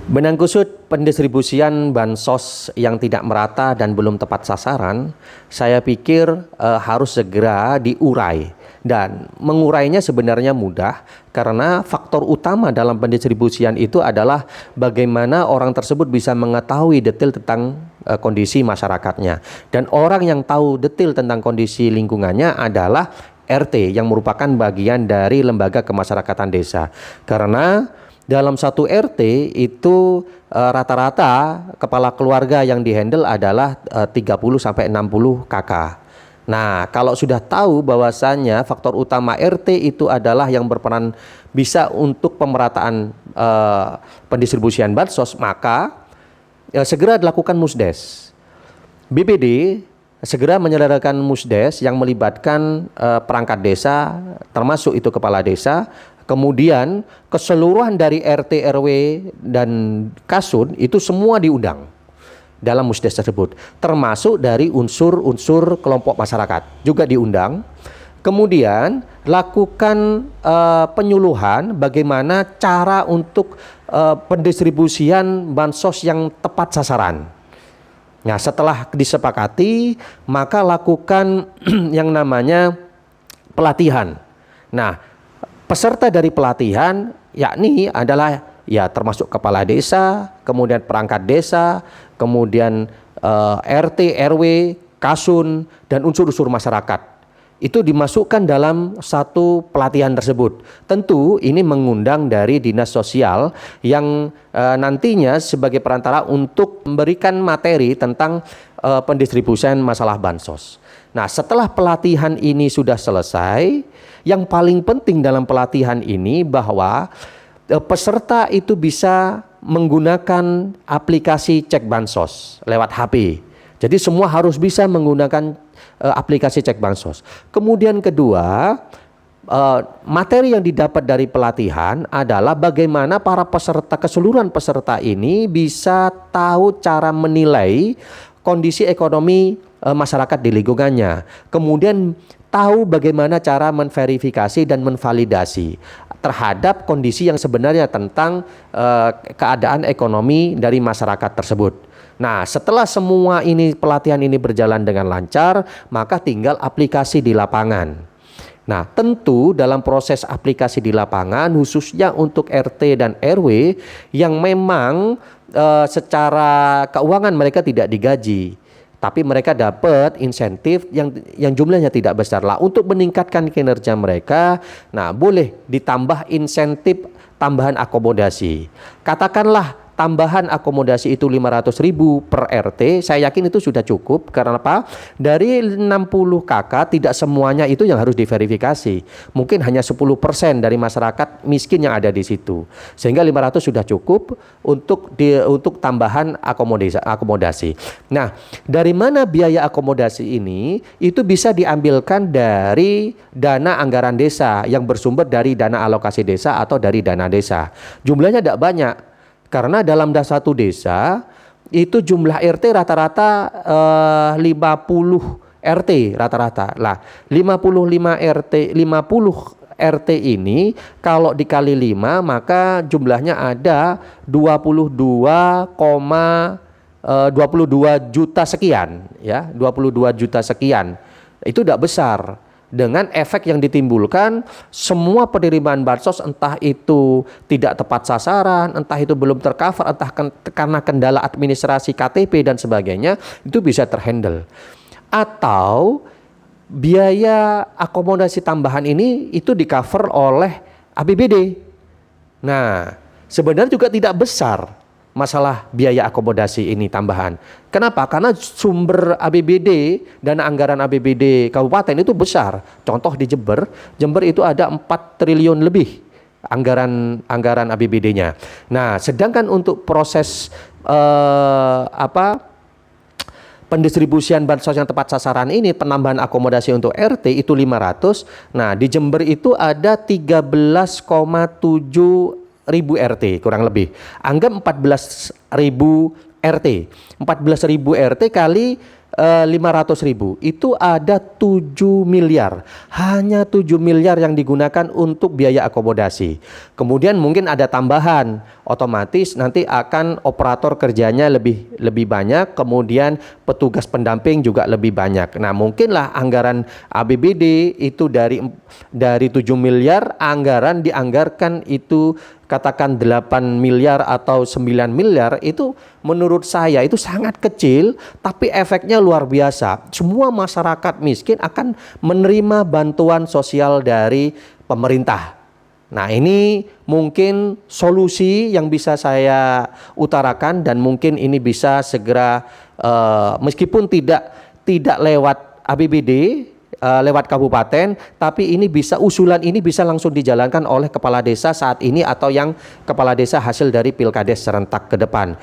Benang kusut pendistribusian bansos yang tidak merata dan belum tepat sasaran, saya pikir harus segera diurai. Dan mengurainya sebenarnya mudah karena faktor utama dalam pendistribusian itu adalah bagaimana orang tersebut bisa mengetahui detail tentang kondisi masyarakatnya. Dan orang yang tahu detail tentang kondisi lingkungannya adalah RT yang merupakan bagian dari lembaga kemasyarakatan desa. Karena dalam satu RT itu rata-rata kepala keluarga yang dihandle adalah 30 sampai 60 kakak. Nah, kalau sudah tahu bahwasannya faktor utama RT itu adalah yang berperan bisa untuk pemerataan pendistribusian bansos, maka segera dilakukan musdes. BPD segera menyelenggarakan musdes yang melibatkan perangkat desa, termasuk itu kepala desa. Kemudian keseluruhan dari RT, RW, dan Kasun itu semua diundang dalam musdes tersebut, termasuk dari unsur-unsur kelompok masyarakat juga diundang. Kemudian lakukan penyuluhan bagaimana cara untuk pendistribusian bansos yang tepat sasaran. Nah, setelah disepakati, maka lakukan yang namanya pelatihan. Nah, peserta dari pelatihan yakni adalah ya termasuk kepala desa, kemudian perangkat desa, kemudian RT, RW, Kasun, dan unsur-unsur masyarakat. Itu dimasukkan dalam satu pelatihan tersebut. Tentu ini mengundang dari dinas sosial yang nantinya sebagai perantara untuk memberikan materi tentang pendistribusian masalah bansos. Nah, setelah pelatihan ini sudah selesai, yang paling penting dalam pelatihan ini bahwa peserta itu bisa menggunakan aplikasi cek bansos lewat HP. Jadi semua harus bisa menggunakan aplikasi cek bansos. Kemudian kedua, materi yang didapat dari pelatihan adalah bagaimana para peserta, keseluruhan peserta ini bisa tahu cara menilai kondisi ekonomi masyarakat di lingkungannya. Kemudian tahu bagaimana cara menverifikasi dan menvalidasi terhadap kondisi yang sebenarnya tentang keadaan ekonomi dari masyarakat tersebut. Nah, setelah semua ini pelatihan ini berjalan dengan lancar, maka tinggal aplikasi di lapangan. Nah, tentu dalam proses aplikasi di lapangan khususnya untuk RT dan RW yang memang secara keuangan mereka tidak digaji, tapi mereka dapat insentif yang jumlahnya tidak besar lah untuk meningkatkan kinerja mereka. Nah, boleh ditambah insentif tambahan akomodasi. Katakanlah tambahan akomodasi itu 500.000 per RT, saya yakin itu sudah cukup. Karena apa? Dari 60 kakak tidak semuanya itu yang harus diverifikasi. Mungkin hanya 10% dari masyarakat miskin yang ada di situ. Sehingga 500 sudah cukup untuk tambahan akomodasi. Nah, dari mana biaya akomodasi ini? Itu bisa diambilkan dari dana anggaran desa yang bersumber dari dana alokasi desa atau dari dana desa. Jumlahnya tidak banyak. Karena dalam satu desa itu jumlah RT rata-rata 50 RT rata-rata. Lah, 50 RT ini kalau dikali 5 maka jumlahnya ada 22 juta sekian ya, 22 juta sekian. Itu tidak besar. Dengan efek yang ditimbulkan semua penerimaan bansos entah itu tidak tepat sasaran, entah itu belum tercover, entah karena kendala administrasi KTP dan sebagainya, itu bisa terhandle. Atau biaya akomodasi tambahan ini itu di-cover oleh APBD. Nah, sebenarnya juga tidak besar masalah biaya akomodasi ini tambahan. Kenapa? Karena sumber APBD, dana anggaran APBD kabupaten itu besar. Contoh di Jember itu ada 4 triliun lebih anggaran APBD-nya. Nah, sedangkan untuk proses pendistribusian bansos yang tepat sasaran ini, penambahan akomodasi untuk RT itu 500. Nah, di Jember itu ada 13,7 ribu RT kurang lebih. Anggap 14.000 RT. 14.000 RT kali 500.000 itu ada 7 miliar, hanya 7 miliar yang digunakan untuk biaya akomodasi. Kemudian mungkin ada tambahan, otomatis nanti akan operator kerjanya lebih banyak, kemudian petugas pendamping juga lebih banyak. Nah, mungkinlah anggaran APBD itu dari 7 miliar, anggaran dianggarkan itu katakan 8 miliar atau 9 miliar, itu menurut saya itu sangat kecil, tapi efeknya luar biasa. Semua masyarakat miskin akan menerima bantuan sosial dari pemerintah. Nah, ini mungkin solusi yang bisa saya utarakan, dan mungkin ini bisa segera meskipun tidak lewat APBD, lewat kabupaten, tapi ini bisa, usulan ini bisa langsung dijalankan oleh kepala desa saat ini atau yang kepala desa hasil dari pilkades serentak ke depan.